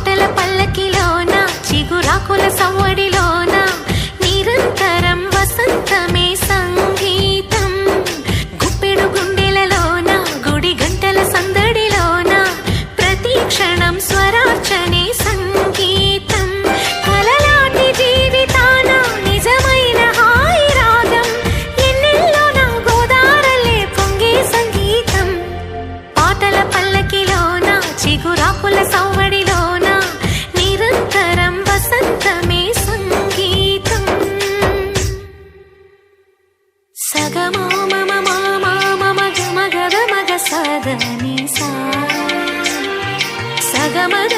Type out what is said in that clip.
పాటల పల్లకిలోన చిగురాకుల సవ్వడిలోన నిరంతరం వసంతమే సంగీతం. గుప్పెడు గుండెలలోన గుడి గంటల సందడిలోన ప్రతి క్షణం స్వరార్చనే సంగీతం. కలలాంటి జీవితాన నిజమైన హాయి రాగం ఎన్నెల్లో నా గోదారలే పొంగే సంగీతం. పాటల పల్లకిలోన చిగురాకుల సవ్వడిలోన నిరంతరం వసంతమే సంగీతం. సగమా మమ మామా మగ మగ మగ సగని సా సగమద